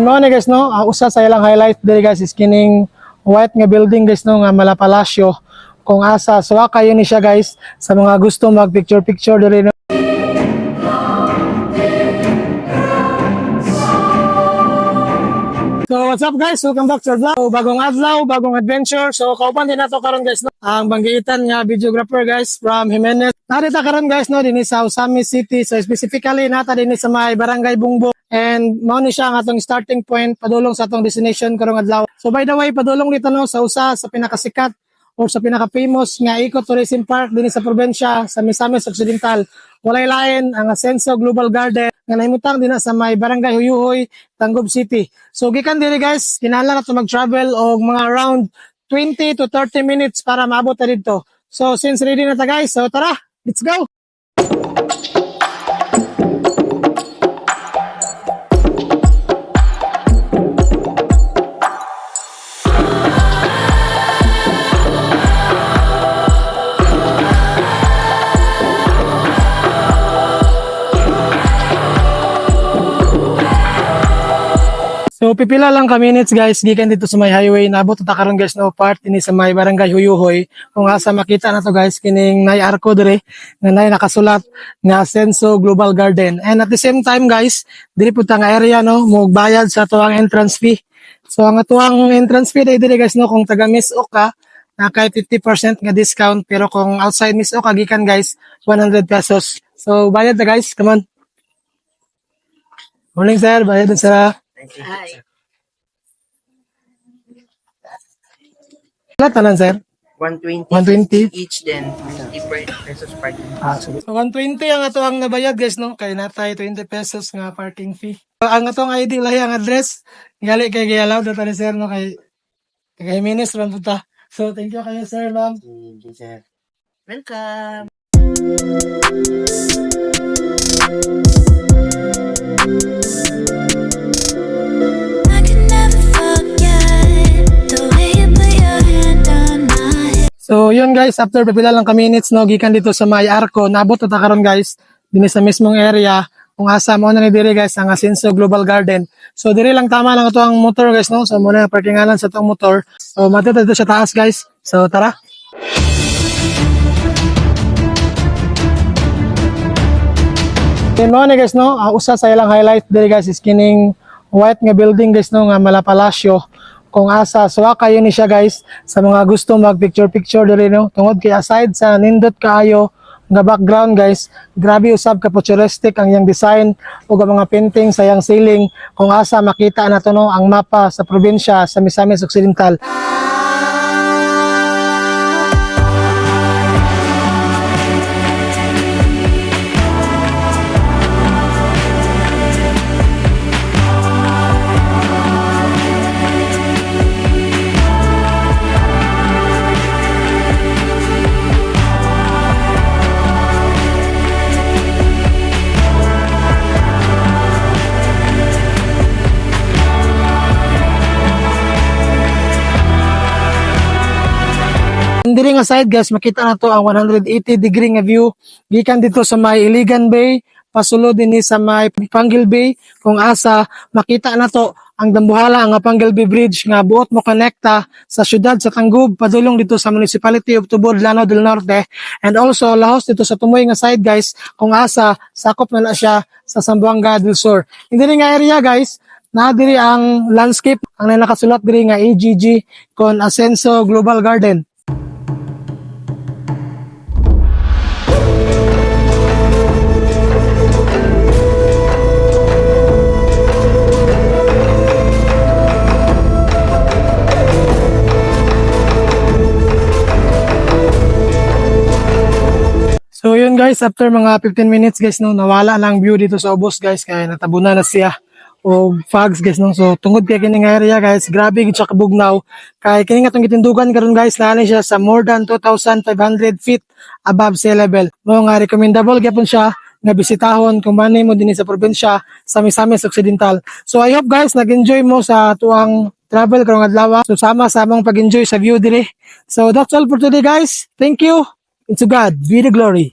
mo ni guys no, usa sa ilang highlight diri guys is kining white nga building guys no nga Mala Palacio kung asa so kayo ni siya guys sa mga gusto mag picture diri no. So what's up guys, welcome back to our vlog. So, bagong adlaw, bagong adventure. So kauban din nato karon guys no. Ang banggitan nga videographer guys from Jimenez. Narita karon guys no dinhi sa Usami City. So specifically nata dinhi sa may Barangay Bungbo. And mao ni siya ang atong starting point padulong sa atong destination karong adlaw. So by the way, padulong dito no sa usa sa pinakasikat or sa pinaka-famous nga eco-tourism park dinhi sa probinsya sa Misamis Occidental. Walay lain ang Ascenso Global Garden nga nahimutang dinha sa may Barangay Huyuhoy, Tangub City. So gikan diri guys, kinahanglan nato mag-travel og mga around 20 to 30 minutes para maabot ta didto. So since ready na ta guys, so tara, let's go. So pipila lang ka minutes guys gikan dito sa may highway naabot ta karon guys no part ini sa may Barangay Huyuhoy kung asa makita na to guys kining nay arko dire nga nay nakasulat nga Ascenso Global Garden. And at the same time guys diri pud ta nga area no mo bayad sa tuang entrance fee. So ang atuang entrance fee dire guys no kung taga Miss O ka na kay 50% nga discount pero kung outside Miss O ka gikan guys 100 pesos. So bayad ta guys, come on. Morning sir, bayad na sir. Hi. Wala tanan sir? 120 120? each then 50 pesos parking. So 120 ang ato ang nabayad guys no kay natay 20 pesos nga parking fee. Ang atong ID lahi ang address gali kay giyalaw data ni sir no kay Jimenez ron puta. So thank you kayo sir ma'am. Thank you, sir. Welcome. So yun guys, after pipila lang ka minutes no gikan dito sa may arko, naabot ta karon guys dinhi sa mismong area kung asa mo na ni diri guys ang Ascenso Global Garden. So diri lang tama lang ato ang motor guys no. So muna parkingalan sa tong motor. So matita dito sa taas guys. So tara. Yun mo ni guys no, usa sa ilang highlight diri guys is kining white nga building guys no nga Mala Palacio kung asa so kayo ni siya guys sa mga gusto mag picture diri no tungod kay aside sa nindot kaayo nga background guys grabe usab ka futuristic ang yang design ug ang mga painting sa yang ceiling kung asa makita nato no ang mapa sa probinsya sa Misamis Occidental. Diri nga side guys makita na to ang 180 degree nga view gikan dito sa may Iligan Bay pasulod dinhi sa may Panggil Bay kung asa makita na to ang dambuhala ang Panggil Bay Bridge nga buot mo konekta sa syudad sa Tangub padulong dito sa Municipality of Tubod, Lanao del Norte and also lahos dito sa Tumoy nga side guys kung asa sakop na siya sa Zamboanga del Sur. Diri nga area guys na diri ang landscape ang nakasulat diri nga AGG kon Ascenso Global Garden. So yun guys, after mga 15 minutes guys no, nawala lang view dito sa ubos guys kaya natabunan na siya og fogs guys no. So tungod kay kining area guys, grabe gid siya kabugnaw. Kay kini nga tong gitindugan karon guys, nani siya sa more than 2,500 feet above sea level. Mo nga recommendable gyapon siya nga bisitahon kung mani mo dinhi sa probinsya sa Misamis Occidental. So I hope guys nag-enjoy mo sa tuang travel karong adlaw. So sama sa among pag-enjoy sa view dire. So that's all for today guys. Thank you. And to God be the glory.